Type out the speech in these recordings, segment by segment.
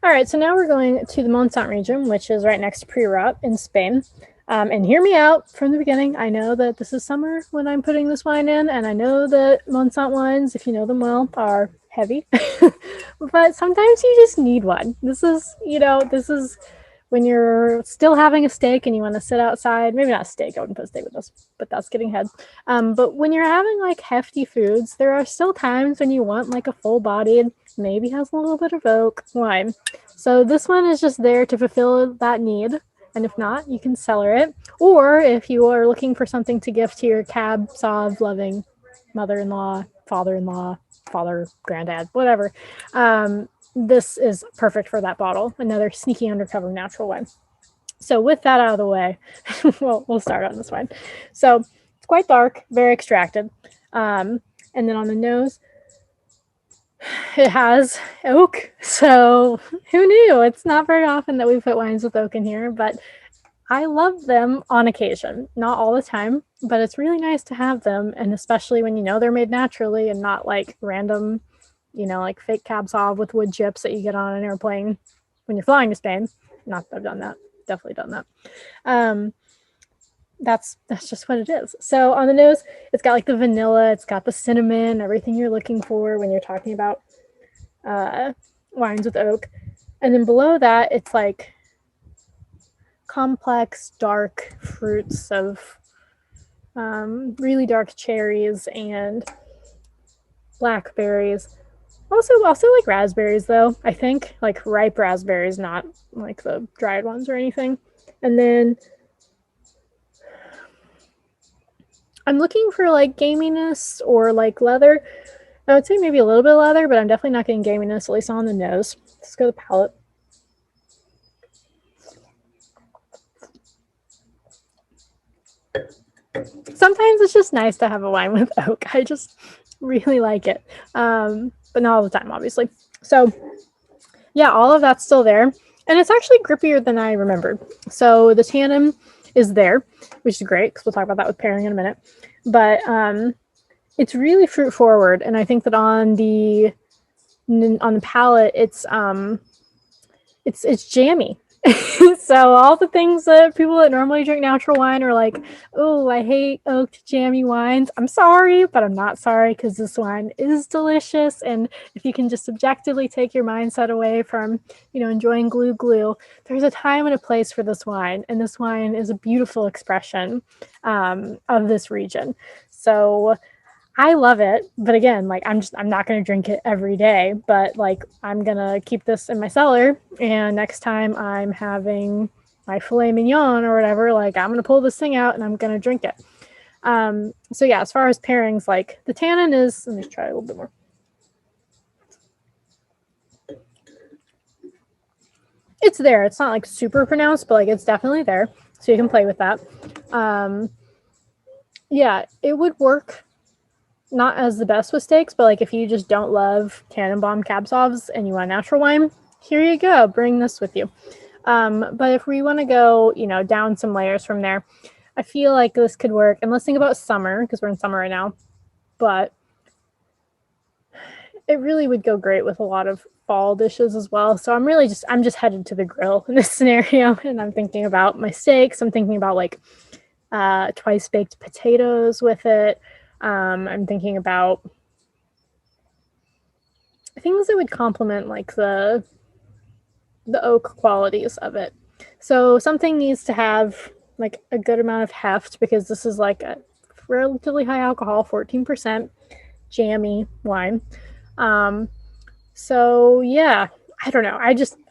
All right, so now we're going to the Montsant region, which is right next to Priorat in Spain. And hear me out from the beginning. I know that this is summer when I'm putting this wine in, and I know that Montsant wines, if you know them well, are heavy. But sometimes you just need one. This is when you're still having a steak and you want to sit outside. Maybe not a steak, I wouldn't put a steak with this, but that's getting head. But when you're having like hefty foods, there are still times when you want like a full bodied, maybe has a little bit of oak wine. So this one is just there to fulfill that need. And if not, you can cellar it. Or if you are looking for something to gift to your cab sauv loving mother-in-law, father-in-law, father, granddad, whatever, this is perfect for that bottle. Another sneaky undercover natural wine. So with that out of the way, we'll start on this wine. So it's quite dark, very extracted. And then on the nose, it has oak. So who knew? It's not very often that we put wines with oak in here, but I love them on occasion. Not all the time, but it's really nice to have them. And especially when you know they're made naturally and not like random, like fake cab sauv with wood chips that you get on an airplane when you're flying to Spain. Not that I've done that. Definitely done that. That's just what it is. So on the nose, it's got like the vanilla, it's got the cinnamon, everything you're looking for when you're talking about wines with oak. And then below that, it's like complex, dark fruits of really dark cherries and blackberries. Also like raspberries, though, I think. Like ripe raspberries, not like the dried ones or anything. And then I'm looking for like gaminess or like leather. I would say maybe a little bit of leather, but I'm definitely not getting gaminess, at least on the nose. Let's go to the palate. Sometimes it's just nice to have a wine with oak. I just really like it. But not all the time, obviously. So yeah, all of that's still there. And it's actually grippier than I remembered. So the tannin is there, which is great because we'll talk about that with pairing in a minute. But it's really fruit forward, and I think that on the palate, it's jammy. So all the things that people that normally drink natural wine are like, oh, I hate oaked jammy wines. I'm sorry, but I'm not sorry because this wine is delicious. And if you can just subjectively take your mindset away from, enjoying glue, there's a time and a place for this wine. And this wine is a beautiful expression of this region. So I love it, but again, like I'm not going to drink it every day, but like I'm going to keep this in my cellar, and next time I'm having my filet mignon or whatever, like I'm going to pull this thing out and I'm going to drink it. So yeah, as far as pairings, like the tannin is, let me try a little bit more. It's there. It's not like super pronounced, but like it's definitely there. So you can play with that. Yeah, it would work not as the best with steaks, but like if you just don't love Tannenbaum cab sauvs and you want natural wine, here you go. Bring this with you. But if we want to go, down some layers from there, I feel like this could work. And let's think about summer because we're in summer right now. But it really would go great with a lot of fall dishes as well. So I'm just headed to the grill in this scenario, and I'm thinking about my steaks. I'm thinking about like twice baked potatoes with it. I'm thinking about things that would complement like the oak qualities of it. So something needs to have like a good amount of heft because this is like a relatively high alcohol, 14% jammy wine. So yeah, I don't know.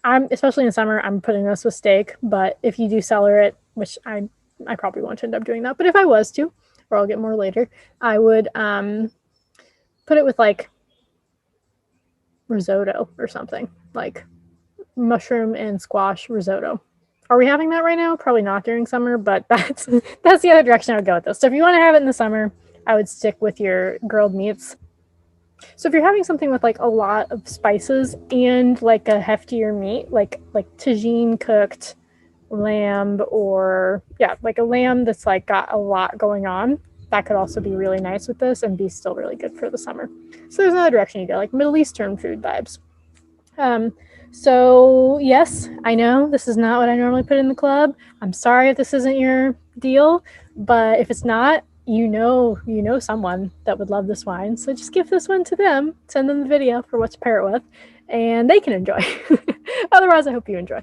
I'm especially in summer, I'm putting this with steak, but if you do cellar it, which I probably won't end up doing that, but if I was to, or I'll get more later, I would put it with like risotto or something, like mushroom and squash risotto. Are we having that right now? Probably not during summer, but that's the other direction I would go with this. So if you want to have it in the summer, I would stick with your grilled meats. So if you're having something with like a lot of spices and like a heftier meat, like tagine cooked lamb, or like a lamb that's like got a lot going on, that could also be really nice with this and be still really good for the summer. So there's another direction you go, like Middle Eastern food vibes. So yes, I know this is not what I normally put in the club. I'm sorry if this isn't your deal, but if it's not, you know someone that would love this wine. So just give this one to them, send them the video for what to pair it with, and they can enjoy. Otherwise, I hope you enjoy.